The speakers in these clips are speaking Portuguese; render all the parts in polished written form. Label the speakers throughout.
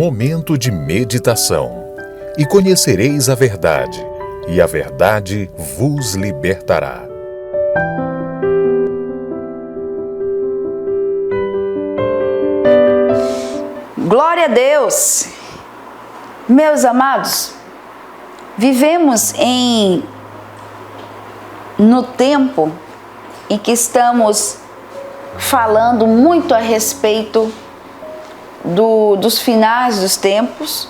Speaker 1: momento de meditação. E conhecereis a verdade, e a verdade vos libertará.
Speaker 2: Glória a Deus! Meus amados, vivemos no tempo em que estamos falando muito a respeito dos finais dos tempos,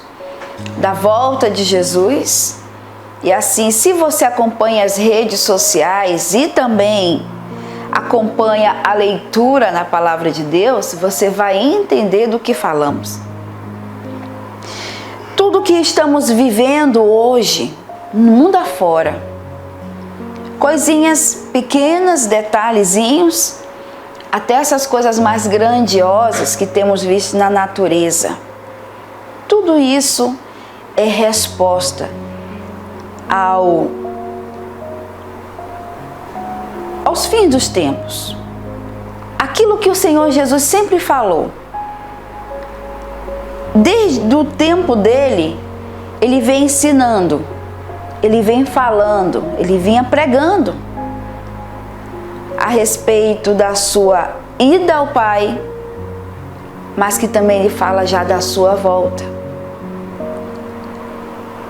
Speaker 2: da volta de Jesus. E assim, se você acompanha as redes sociais e também acompanha a leitura na Palavra de Deus, você vai entender do que falamos. Tudo que estamos vivendo hoje, no mundo afora, coisinhas pequenas, detalhezinhos, até essas coisas mais grandiosas que temos visto na natureza. Tudo isso é resposta aos fins dos tempos. Aquilo que o Senhor Jesus sempre falou. Desde o tempo dele, ele vem ensinando, ele vem falando, ele vinha pregando a respeito da sua ida ao Pai, mas que também ele fala já da sua volta.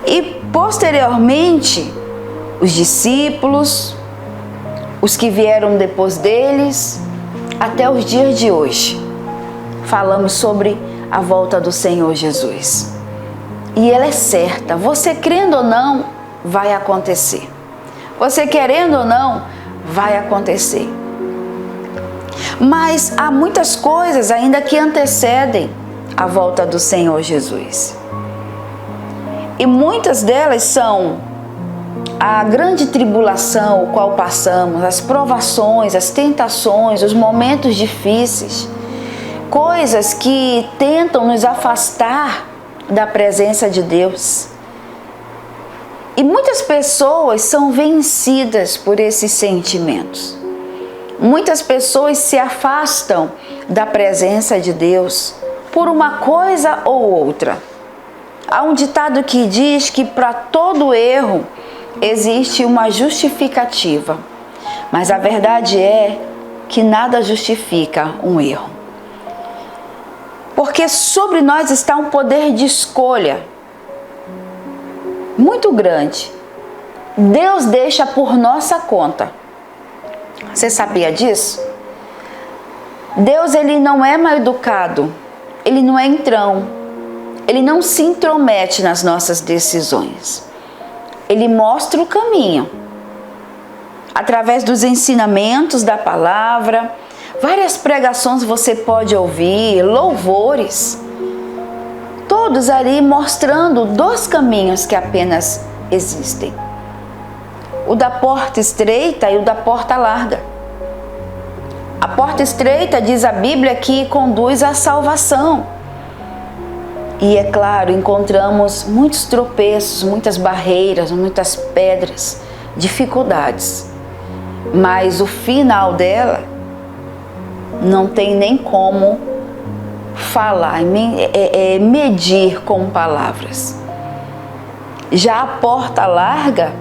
Speaker 2: E posteriormente, os discípulos, os que vieram depois deles, até os dias de hoje, falamos sobre a volta do Senhor Jesus. E ela é certa, você crendo ou não, vai acontecer. Você querendo ou não, vai acontecer. Mas há muitas coisas ainda que antecedem a volta do Senhor Jesus. E muitas delas são a grande tribulação o qual passamos, as provações, as tentações, os momentos difíceis, coisas que tentam nos afastar da presença de Deus. E muitas pessoas são vencidas por esses sentimentos. Muitas pessoas se afastam da presença de Deus por uma coisa ou outra. Há um ditado que diz que para todo erro existe uma justificativa, mas a verdade é que nada justifica um erro. Porque sobre nós está um poder de escolha muito grande. Deus deixa por nossa conta. Você sabia disso? Deus, ele não é mal educado, ele não é entrão, ele não se intromete nas nossas decisões. Ele mostra o caminho. Através dos ensinamentos da palavra, várias pregações você pode ouvir, louvores, todos ali mostrando dois caminhos que apenas existem. O da porta estreita e o da porta larga. A porta estreita, diz a Bíblia, que conduz à salvação. E é claro, encontramos muitos tropeços, muitas barreiras, muitas pedras, dificuldades. Mas o final dela não tem nem como falar, medir com palavras. Já a porta larga,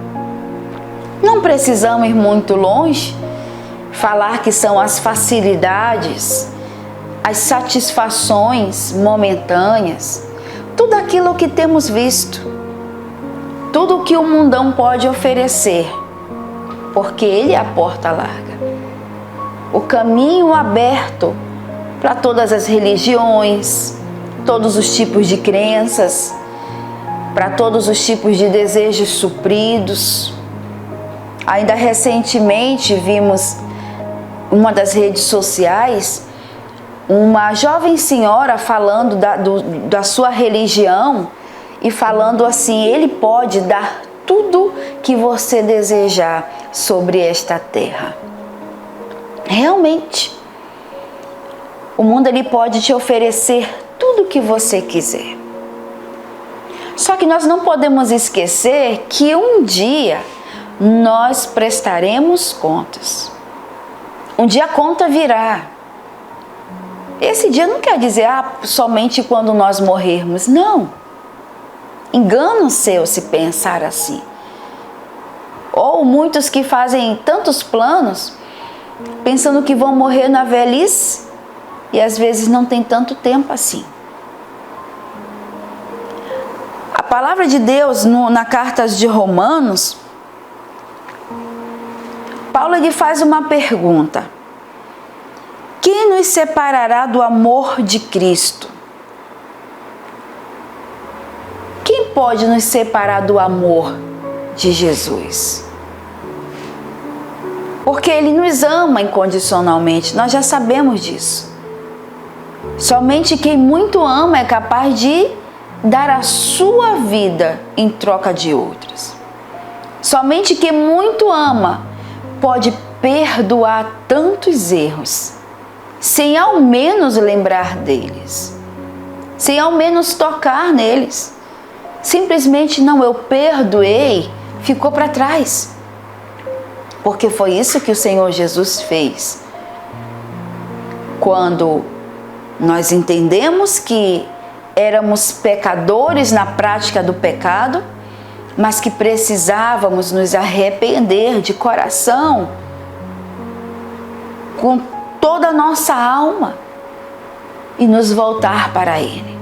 Speaker 2: não precisamos ir muito longe, falar que são as facilidades, as satisfações momentâneas, tudo aquilo que temos visto, tudo que o mundão pode oferecer, porque ele é a porta larga, o caminho aberto para todas as religiões, todos os tipos de crenças, para todos os tipos de desejos supridos. Ainda recentemente vimos uma das redes sociais uma jovem senhora falando da sua religião e falando assim: ele pode dar tudo que você desejar sobre esta terra. Realmente, o mundo ele pode te oferecer tudo que você quiser. Só que nós não podemos esquecer que um dia nós prestaremos contas. Um dia a conta virá. Esse dia não quer dizer somente quando nós morrermos. Não. Engano seu se pensar assim. Ou muitos que fazem tantos planos, pensando que vão morrer na velhice, e às vezes não tem tanto tempo assim. A palavra de Deus, na carta de Romanos, Paulo lhe faz uma pergunta: quem nos separará do amor de Cristo? Quem pode nos separar do amor de Jesus? Porque Ele nos ama incondicionalmente, nós já sabemos disso. Somente quem muito ama é capaz de dar a sua vida em troca de outras. Somente quem muito ama pode perdoar tantos erros, sem ao menos lembrar deles, sem ao menos tocar neles. Simplesmente não, eu perdoei, ficou para trás. Porque foi isso que o Senhor Jesus fez. Quando nós entendemos que éramos pecadores na prática do pecado, mas que precisávamos nos arrepender de coração, com toda a nossa alma, e nos voltar para Ele.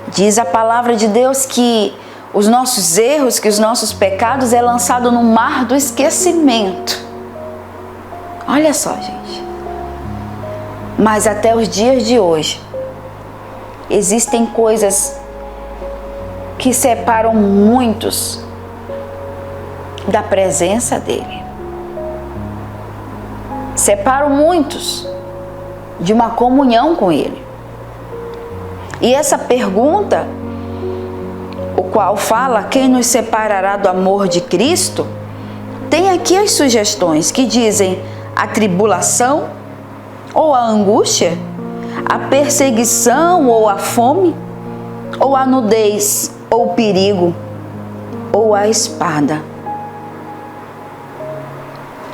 Speaker 2: Diz a palavra de Deus que os nossos erros, que os nossos pecados é lançado no mar do esquecimento. Olha só, gente. Mas até os dias de hoje, existem coisas que separam muitos da presença dEle. Separam muitos de uma comunhão com Ele. E essa pergunta, o qual fala quem nos separará do amor de Cristo, tem aqui as sugestões que dizem a tribulação ou a angústia, a perseguição ou a fome, ou a nudez ou o perigo, ou a espada.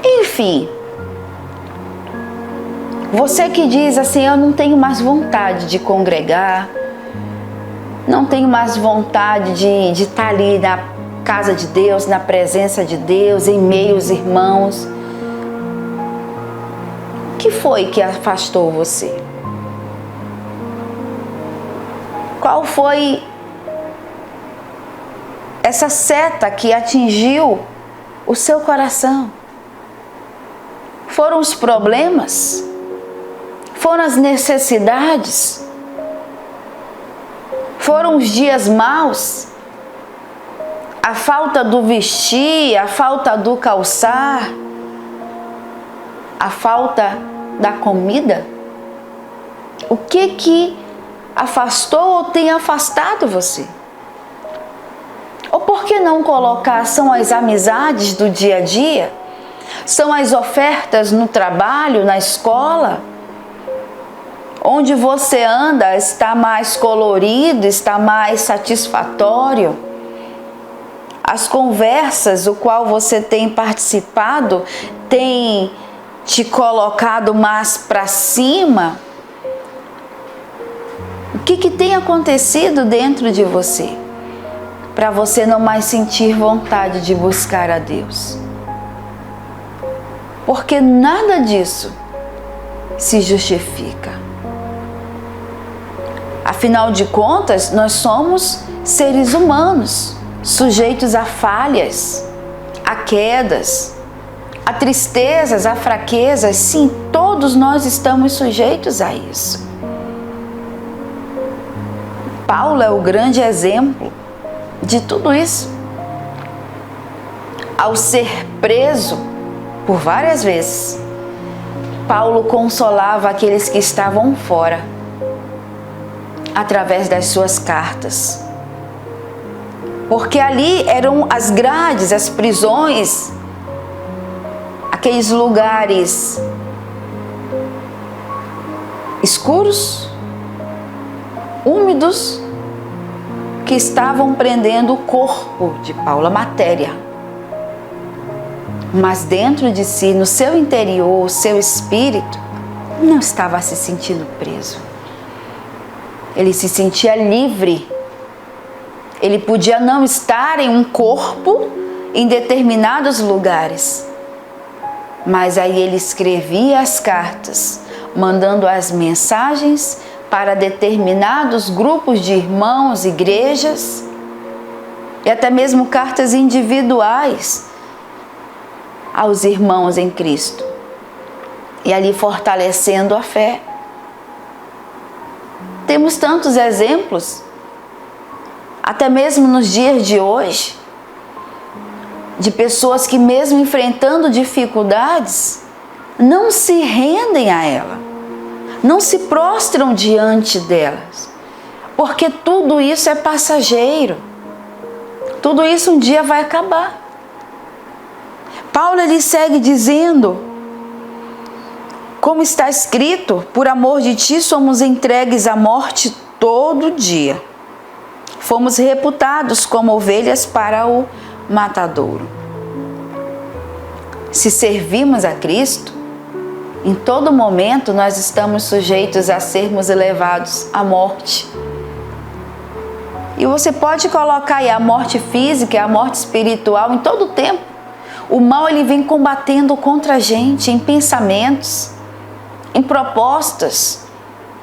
Speaker 2: Enfim, você que diz assim, eu não tenho mais vontade de congregar, não tenho mais vontade de estar ali na casa de Deus, na presença de Deus, em meio aos irmãos. O que foi que afastou você? Qual foi essa seta que atingiu o seu coração? Foram os problemas? Foram as necessidades? Foram os dias maus? A falta do vestir, a falta do calçar, a falta da comida? O que afastou ou tem afastado você? Ou por que não colocar, são as amizades do dia a dia? São as ofertas no trabalho, na escola? Onde você anda está mais colorido, está mais satisfatório? As conversas, o qual você tem participado, tem te colocado mais para cima? O que tem acontecido dentro de você para você não mais sentir vontade de buscar a Deus? Porque nada disso se justifica. Afinal de contas, nós somos seres humanos, sujeitos a falhas, a quedas, a tristezas, a fraquezas. Sim, todos nós estamos sujeitos a isso. Paulo é o grande exemplo de tudo isso. Ao ser preso por várias vezes, Paulo consolava aqueles que estavam fora, através das suas cartas. Porque ali eram as grades, as prisões, aqueles lugares escuros, úmidos, que estavam prendendo o corpo de Paulo, a matéria. Mas dentro de si, no seu interior, o seu espírito, não estava se sentindo preso. Ele se sentia livre. Ele podia não estar em um corpo em determinados lugares. Mas aí ele escrevia as cartas, mandando as mensagens para determinados grupos de irmãos, igrejas, e até mesmo cartas individuais aos irmãos em Cristo. E ali fortalecendo a fé. Temos tantos exemplos, até mesmo nos dias de hoje, de pessoas que mesmo enfrentando dificuldades, não se rendem a ela, não se prostram diante delas, porque tudo isso é passageiro, tudo isso um dia vai acabar. Paulo ele segue dizendo, como está escrito, por amor de ti somos entregues à morte todo dia. Fomos reputados como ovelhas para o matadouro. Se servimos a Cristo, em todo momento nós estamos sujeitos a sermos levados à morte. E você pode colocar aí a morte física, a morte espiritual em todo o tempo. O mal ele vem combatendo contra a gente em pensamentos, em propostas,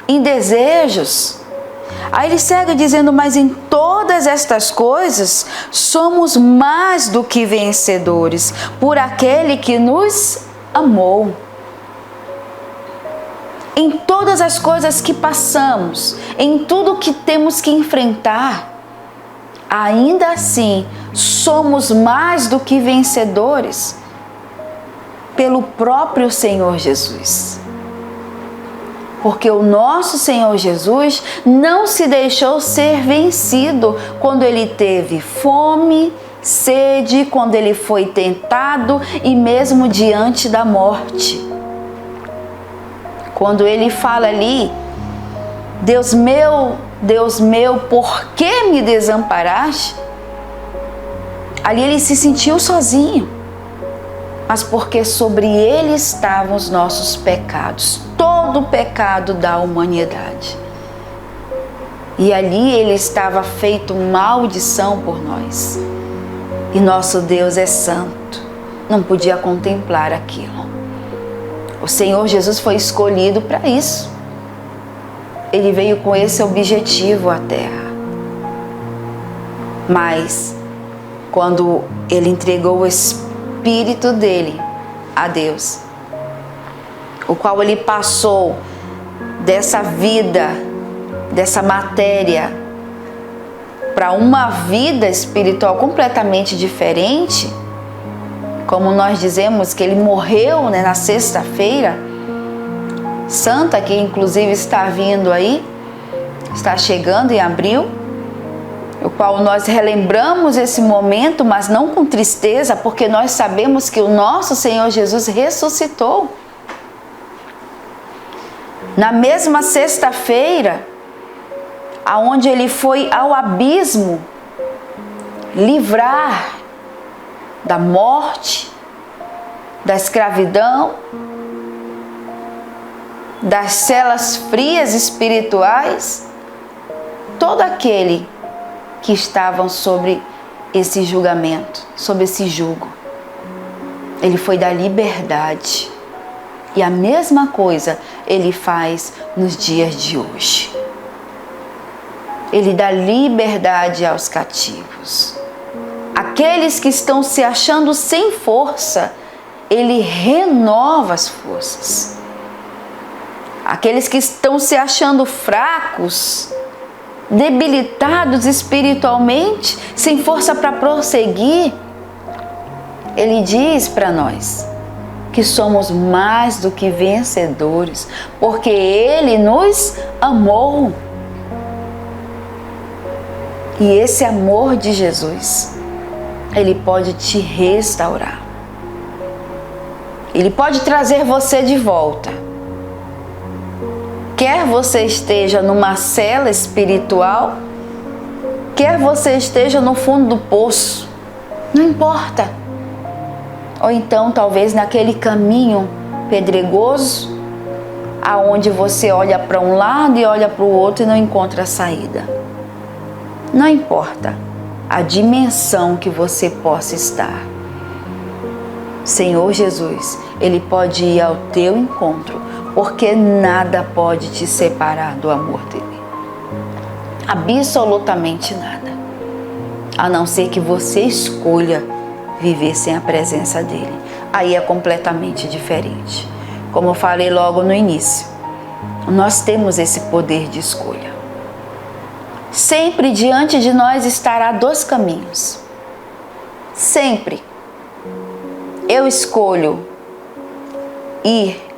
Speaker 2: em desejos. Aí ele segue dizendo, mas em todas estas coisas somos mais do que vencedores por aquele que nos amou. Em todas as coisas que passamos, em tudo que temos que enfrentar, ainda assim somos mais do que vencedores pelo próprio Senhor Jesus. Porque o nosso Senhor Jesus não se deixou ser vencido quando ele teve fome, sede, quando ele foi tentado e mesmo diante da morte. Quando ele fala ali, Deus meu, por que me desamparaste? Ali ele se sentiu sozinho, mas porque sobre ele estavam os nossos pecados, todo o pecado da humanidade. E ali ele estava feito maldição por nós. E nosso Deus é santo, não podia contemplar aquilo. O Senhor Jesus foi escolhido para isso. Ele veio com esse objetivo à terra. Mas, quando ele entregou o Espírito dele a Deus, o qual ele passou dessa vida, dessa matéria, para uma vida espiritual completamente diferente, como nós dizemos que ele morreu, na sexta-feira santa, que inclusive está vindo aí, está chegando em abril, o qual nós relembramos esse momento, mas não com tristeza, porque nós sabemos que o nosso Senhor Jesus ressuscitou. Na mesma sexta-feira, aonde ele foi ao abismo livrar da morte, da escravidão, das celas frias espirituais, todo aquele que estavam sobre esse julgamento, sobre esse jugo. Ele foi da liberdade. E a mesma coisa ele faz nos dias de hoje. Ele dá liberdade aos cativos. Aqueles que estão se achando sem força, ele renova as forças. Aqueles que estão se achando fracos, debilitados espiritualmente, sem força para prosseguir, ele diz para nós que somos mais do que vencedores, porque ele nos amou. E esse amor de Jesus, ele pode te restaurar. Ele pode trazer você de volta. Quer você esteja numa cela espiritual, quer você esteja no fundo do poço, não importa. Ou então talvez naquele caminho pedregoso, aonde você olha para um lado e olha para o outro e não encontra saída. Não importa a dimensão que você possa estar. Senhor Jesus, Ele pode ir ao teu encontro, porque nada pode te separar do amor dele. Absolutamente nada. A não ser que você escolha viver sem a presença dele. Aí é completamente diferente. Como eu falei logo no início, nós temos esse poder de escolha. Sempre diante de nós estará dois caminhos. Sempre. Eu escolho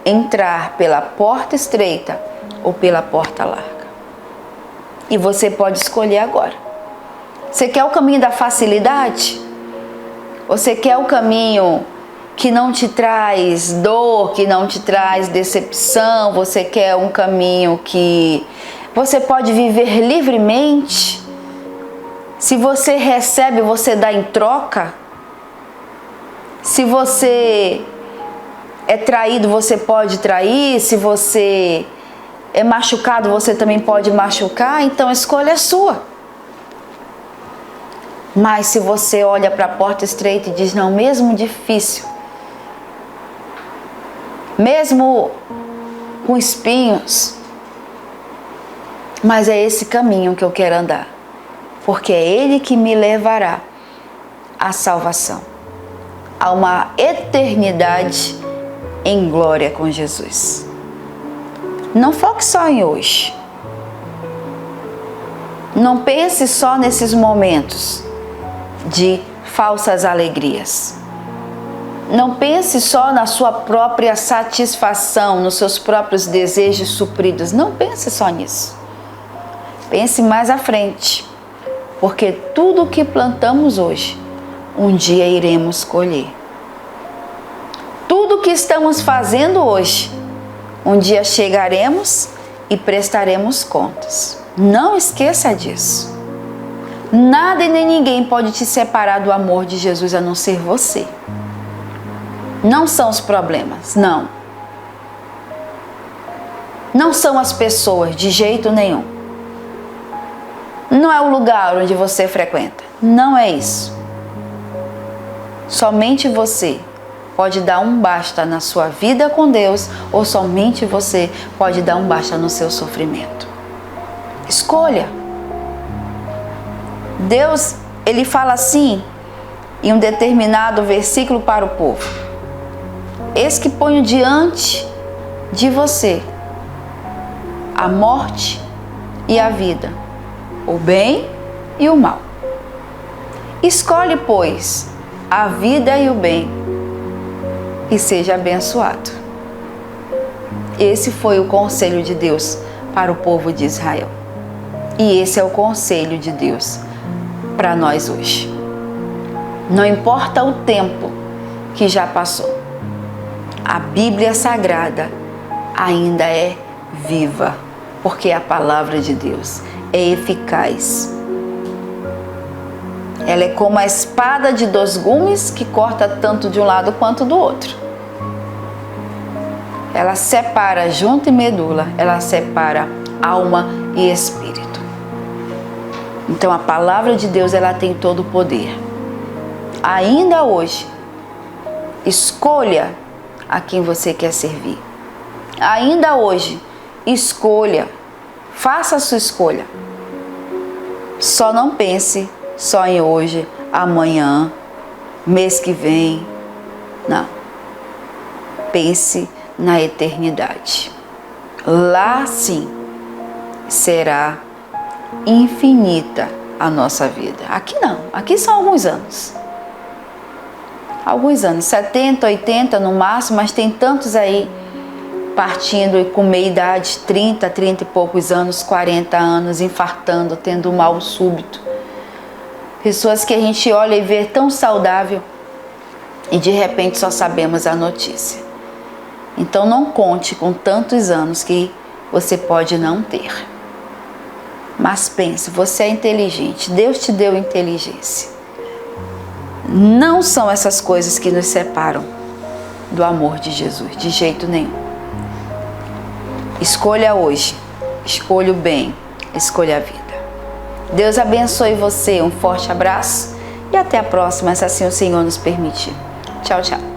Speaker 2: entrar pela porta estreita ou pela porta larga. E você pode escolher agora. Você quer o caminho da facilidade? Você quer o caminho que não te traz dor, que não te traz decepção? Você quer um caminho que você pode viver livremente? Se você recebe, você dá em troca? Se você é traído, você pode trair. Se você é machucado, você também pode machucar. Então a escolha é sua. Mas se você olha para a porta estreita e diz, não, mesmo difícil, mesmo com espinhos, mas é esse caminho que eu quero andar, porque é Ele que me levará à salvação, a uma eternidade em glória com Jesus. Não foque só em hoje. Não pense só nesses momentos de falsas alegrias. Não pense só na sua própria satisfação, nos seus próprios desejos supridos. Não pense só nisso. Pense mais à frente, porque tudo o que plantamos hoje, um dia iremos colher. Tudo o que estamos fazendo hoje, um dia chegaremos e prestaremos contas. Não esqueça disso. Nada e nem ninguém pode te separar do amor de Jesus a não ser você. Não são os problemas, não. Não são as pessoas, de jeito nenhum. Não é o lugar onde você frequenta. Não é isso. Somente você pode dar um basta na sua vida com Deus, ou somente você pode dar um basta no seu sofrimento. Escolha. Deus, Ele fala assim em um determinado versículo para o povo: eis que ponho diante de você a morte e a vida, o bem e o mal. Escolhe, pois, a vida e o bem, e seja abençoado. Esse foi o conselho de Deus para o povo de Israel. E esse é o conselho de Deus para nós hoje. Não importa o tempo que já passou, a Bíblia Sagrada ainda é viva, porque a palavra de Deus é eficaz. Ela é como a espada de dois gumes que corta tanto de um lado quanto do outro. Ela separa junta e medula, ela separa alma e espírito. Então a palavra de Deus, ela tem todo o poder. Ainda hoje, escolha a quem você quer servir. Ainda hoje, escolha, faça a sua escolha. Só não pense só em hoje, amanhã, mês que vem. Não. Pense na eternidade. Lá sim será infinita a nossa vida. Aqui não, aqui são alguns anos. Alguns anos, 70, 80 no máximo, mas tem tantos aí partindo com meia idade, 30 e poucos anos, 40 anos, infartando, tendo um mal súbito. Pessoas que a gente olha e vê tão saudável e de repente só sabemos a notícia. Então não conte com tantos anos que você pode não ter. Mas pense, você é inteligente, Deus te deu inteligência. Não são essas coisas que nos separam do amor de Jesus, de jeito nenhum. Escolha hoje. Escolha o bem. Escolha a vida. Deus abençoe você. Um forte abraço e até a próxima, se assim o Senhor nos permitir. Tchau, tchau.